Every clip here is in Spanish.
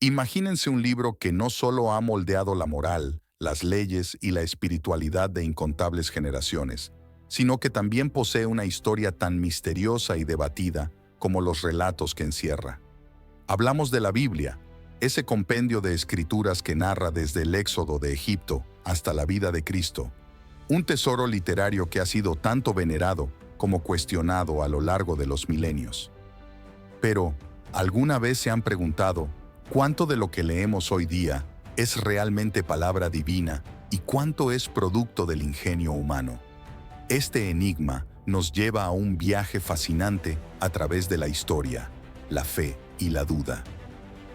Imagínense un libro que no solo ha moldeado la moral, las leyes y la espiritualidad de incontables generaciones, sino que también posee una historia tan misteriosa y debatida como los relatos que encierra. Hablamos de la Biblia, ese compendio de escrituras que narra desde el éxodo de Egipto hasta la vida de Cristo, un tesoro literario que ha sido tanto venerado como cuestionado a lo largo de los milenios. Pero, ¿alguna vez se han preguntado cuánto de lo que leemos hoy día es realmente palabra divina y cuánto es producto del ingenio humano? Este enigma nos lleva a un viaje fascinante a través de la historia, la fe y la duda.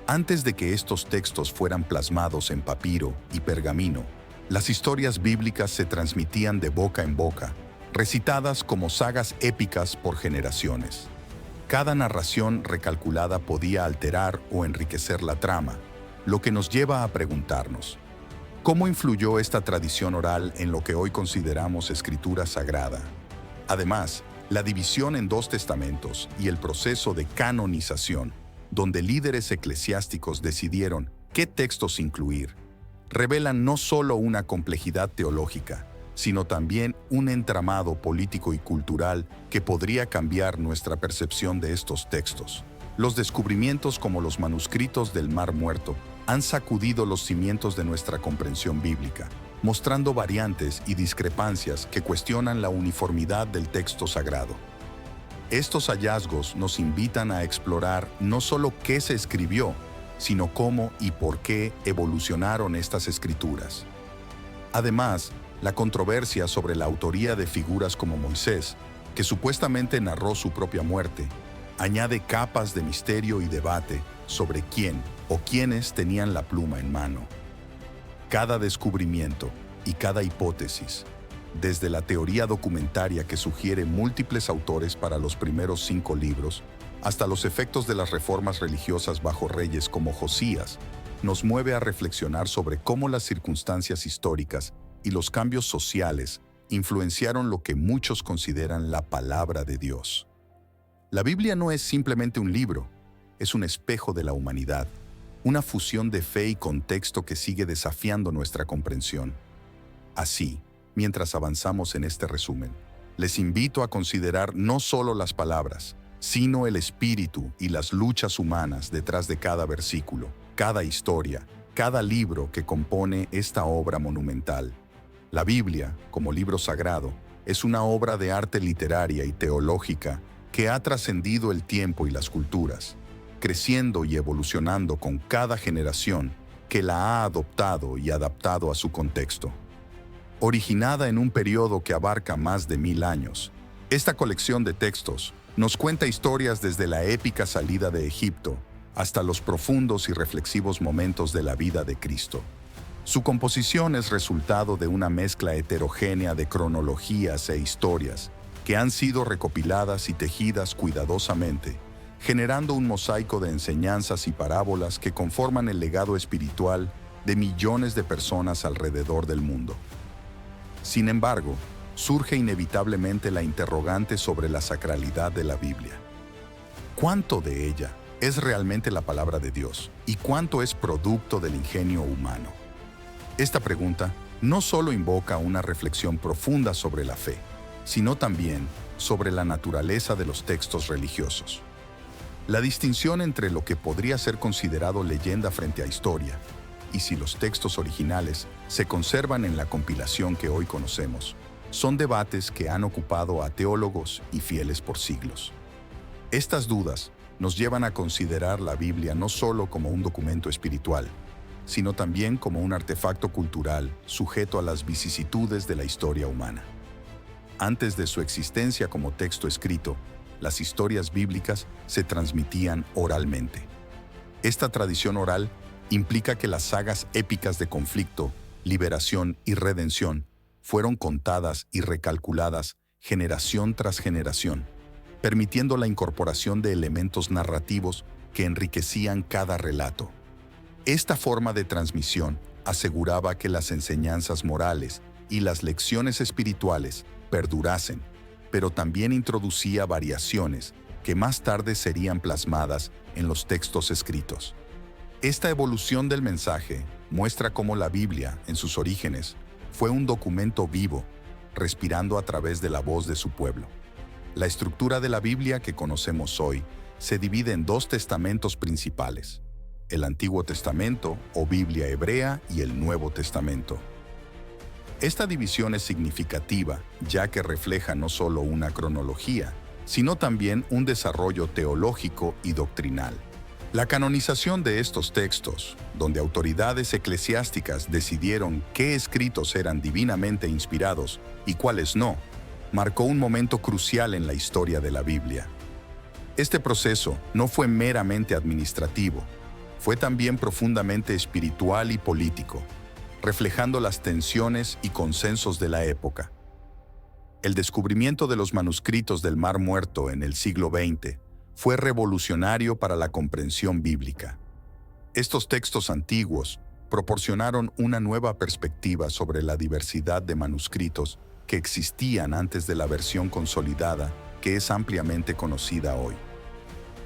Antes de que estos textos fueran plasmados en papiro y pergamino, las historias bíblicas se transmitían de boca en boca, recitadas como sagas épicas por generaciones. Cada narración recalculada podía alterar o enriquecer la trama, lo que nos lleva a preguntarnos, ¿cómo influyó esta tradición oral en lo que hoy consideramos escritura sagrada? Además, la división en dos testamentos y el proceso de canonización, donde líderes eclesiásticos decidieron qué textos incluir, revelan no solo una complejidad teológica, sino también un entramado político y cultural que podría cambiar nuestra percepción de estos textos. Los descubrimientos como los manuscritos del Mar Muerto han sacudido los cimientos de nuestra comprensión bíblica, mostrando variantes y discrepancias que cuestionan la uniformidad del texto sagrado. Estos hallazgos nos invitan a explorar no solo qué se escribió, sino cómo y por qué evolucionaron estas escrituras. Además, la controversia sobre la autoría de figuras como Moisés, que supuestamente narró su propia muerte, añade capas de misterio y debate sobre quién o quiénes tenían la pluma en mano. Cada descubrimiento y cada hipótesis, desde la teoría documentaria que sugiere múltiples autores para los primeros 5 libros, hasta los efectos de las reformas religiosas bajo reyes como Josías, nos mueve a reflexionar sobre cómo las circunstancias históricas y los cambios sociales influenciaron lo que muchos consideran la palabra de Dios. La Biblia no es simplemente un libro, es un espejo de la humanidad, una fusión de fe y contexto que sigue desafiando nuestra comprensión. Así, mientras avanzamos en este resumen, les invito a considerar no solo las palabras, sino el espíritu y las luchas humanas detrás de cada versículo, cada historia, cada libro que compone esta obra monumental. La Biblia, como libro sagrado, es una obra de arte literaria y teológica que ha trascendido el tiempo y las culturas, creciendo y evolucionando con cada generación que la ha adoptado y adaptado a su contexto. Originada en un periodo que abarca más de 1000 años, esta colección de textos nos cuenta historias desde la épica salida de Egipto hasta los profundos y reflexivos momentos de la vida de Cristo. Su composición es resultado de una mezcla heterogénea de cronologías e historias que han sido recopiladas y tejidas cuidadosamente, generando un mosaico de enseñanzas y parábolas que conforman el legado espiritual de millones de personas alrededor del mundo. Sin embargo, surge inevitablemente la interrogante sobre la sacralidad de la Biblia. ¿Cuánto de ella es realmente la palabra de Dios y cuánto es producto del ingenio humano? Esta pregunta no solo invoca una reflexión profunda sobre la fe, sino también sobre la naturaleza de los textos religiosos. La distinción entre lo que podría ser considerado leyenda frente a historia y si los textos originales se conservan en la compilación que hoy conocemos, son debates que han ocupado a teólogos y fieles por siglos. Estas dudas nos llevan a considerar la Biblia no solo como un documento espiritual, sino también como un artefacto cultural sujeto a las vicisitudes de la historia humana. Antes de su existencia como texto escrito, las historias bíblicas se transmitían oralmente. Esta tradición oral implica que las sagas épicas de conflicto, liberación y redención fueron contadas y recalculadas generación tras generación, permitiendo la incorporación de elementos narrativos que enriquecían cada relato. Esta forma de transmisión aseguraba que las enseñanzas morales y las lecciones espirituales perdurasen, pero también introducía variaciones que más tarde serían plasmadas en los textos escritos. Esta evolución del mensaje muestra cómo la Biblia, en sus orígenes, fue un documento vivo, respirando a través de la voz de su pueblo. La estructura de la Biblia que conocemos hoy se divide en dos testamentos principales: el Antiguo Testamento o Biblia hebrea y el Nuevo Testamento. Esta división es significativa, ya que refleja no solo una cronología, sino también un desarrollo teológico y doctrinal. La canonización de estos textos, donde autoridades eclesiásticas decidieron qué escritos eran divinamente inspirados y cuáles no, marcó un momento crucial en la historia de la Biblia. Este proceso no fue meramente administrativo, fue también profundamente espiritual y político, reflejando las tensiones y consensos de la época. El descubrimiento de los manuscritos del Mar Muerto en el siglo XX fue revolucionario para la comprensión bíblica. Estos textos antiguos proporcionaron una nueva perspectiva sobre la diversidad de manuscritos que existían antes de la versión consolidada que es ampliamente conocida hoy.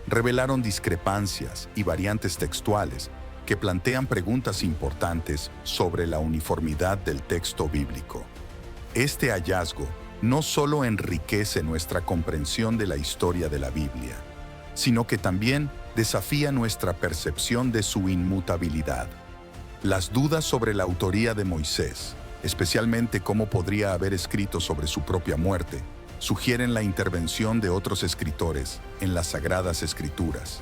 Revelaron discrepancias y variantes textuales que plantean preguntas importantes sobre la uniformidad del texto bíblico. Este hallazgo no solo enriquece nuestra comprensión de la historia de la Biblia, sino que también desafía nuestra percepción de su inmutabilidad. Las dudas sobre la autoría de Moisés, especialmente cómo podría haber escrito sobre su propia muerte, sugieren la intervención de otros escritores en las Sagradas Escrituras.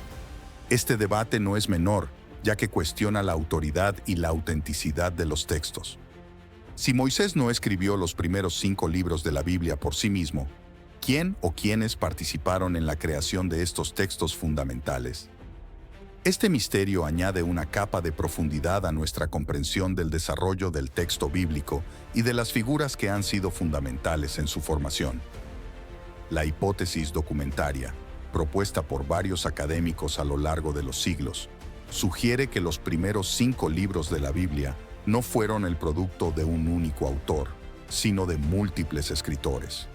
Este debate no es menor, ya que cuestiona la autoridad y la autenticidad de los textos. Si Moisés no escribió los primeros 5 libros de la Biblia por sí mismo, ¿quién o quiénes participaron en la creación de estos textos fundamentales? Este misterio añade una capa de profundidad a nuestra comprensión del desarrollo del texto bíblico y de las figuras que han sido fundamentales en su formación. La hipótesis documentaria, propuesta por varios académicos a lo largo de los siglos, sugiere que los primeros 5 libros de la Biblia no fueron el producto de un único autor, sino de múltiples escritores.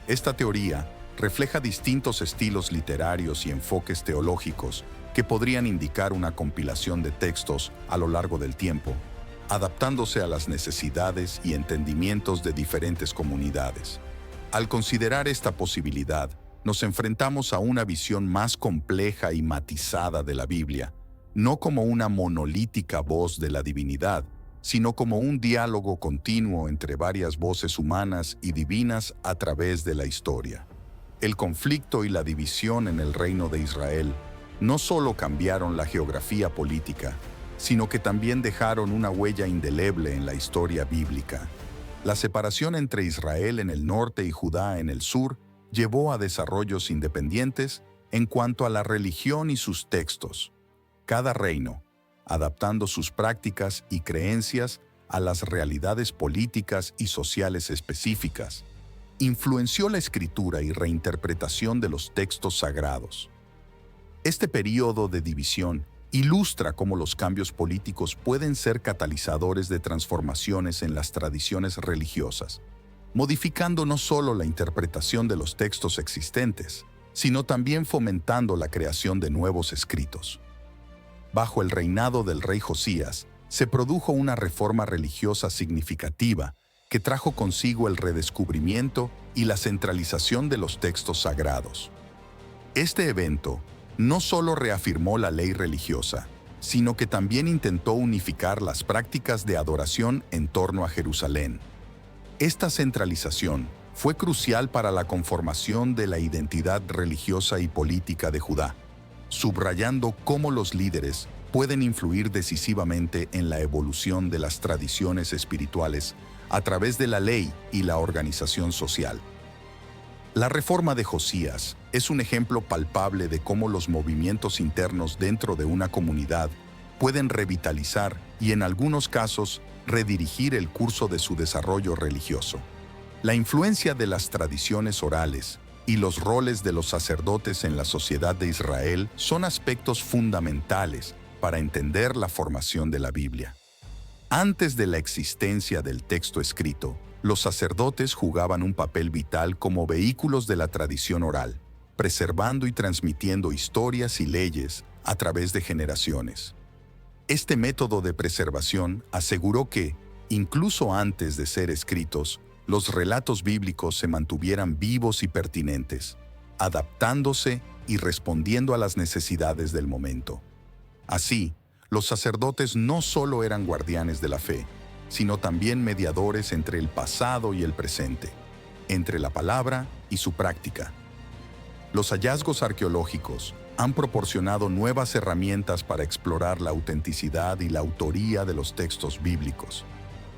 Esta teoría refleja distintos estilos literarios y enfoques teológicos que podrían indicar una compilación de textos a lo largo del tiempo, adaptándose a las necesidades y entendimientos de diferentes comunidades. Al considerar esta posibilidad, nos enfrentamos a una visión más compleja y matizada de la Biblia, no como una monolítica voz de la divinidad, sino como un diálogo continuo entre varias voces humanas y divinas a través de la historia. El conflicto y la división en el reino de Israel no solo cambiaron la geografía política, sino que también dejaron una huella indeleble en la historia bíblica. La separación entre Israel en el norte y Judá en el sur llevó a desarrollos independientes en cuanto a la religión y sus textos. Cada reino, adaptando sus prácticas y creencias a las realidades políticas y sociales específicas, influenció la escritura y reinterpretación de los textos sagrados. Este período de división ilustra cómo los cambios políticos pueden ser catalizadores de transformaciones en las tradiciones religiosas, modificando no solo la interpretación de los textos existentes, sino también fomentando la creación de nuevos escritos. Bajo el reinado del rey Josías, se produjo una reforma religiosa significativa que trajo consigo el redescubrimiento y la centralización de los textos sagrados. Este evento no solo reafirmó la ley religiosa, sino que también intentó unificar las prácticas de adoración en torno a Jerusalén. Esta centralización fue crucial para la conformación de la identidad religiosa y política de Judá, subrayando cómo los líderes pueden influir decisivamente en la evolución de las tradiciones espirituales a través de la ley y la organización social. La reforma de Josías es un ejemplo palpable de cómo los movimientos internos dentro de una comunidad pueden revitalizar y, en algunos casos, redirigir el curso de su desarrollo religioso. La influencia de las tradiciones orales y los roles de los sacerdotes en la sociedad de Israel son aspectos fundamentales para entender la formación de la Biblia. Antes de la existencia del texto escrito, los sacerdotes jugaban un papel vital como vehículos de la tradición oral, preservando y transmitiendo historias y leyes a través de generaciones. Este método de preservación aseguró que, incluso antes de ser escritos, los relatos bíblicos se mantuvieran vivos y pertinentes, adaptándose y respondiendo a las necesidades del momento. Así, los sacerdotes no solo eran guardianes de la fe, sino también mediadores entre el pasado y el presente, entre la palabra y su práctica. Los hallazgos arqueológicos han proporcionado nuevas herramientas para explorar la autenticidad y la autoría de los textos bíblicos.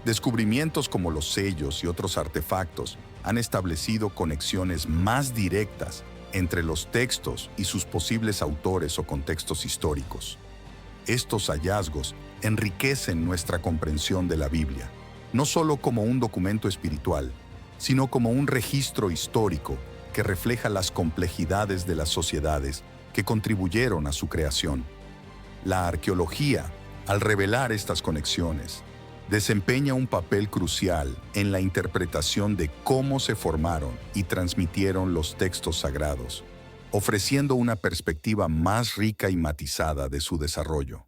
Descubrimientos como los sellos y otros artefactos han establecido conexiones más directas entre los textos y sus posibles autores o contextos históricos. Estos hallazgos enriquecen nuestra comprensión de la Biblia, no solo como un documento espiritual, sino como un registro histórico que refleja las complejidades de las sociedades que contribuyeron a su creación. La arqueología, al revelar estas conexiones, desempeña un papel crucial en la interpretación de cómo se formaron y transmitieron los textos sagrados, ofreciendo una perspectiva más rica y matizada de su desarrollo.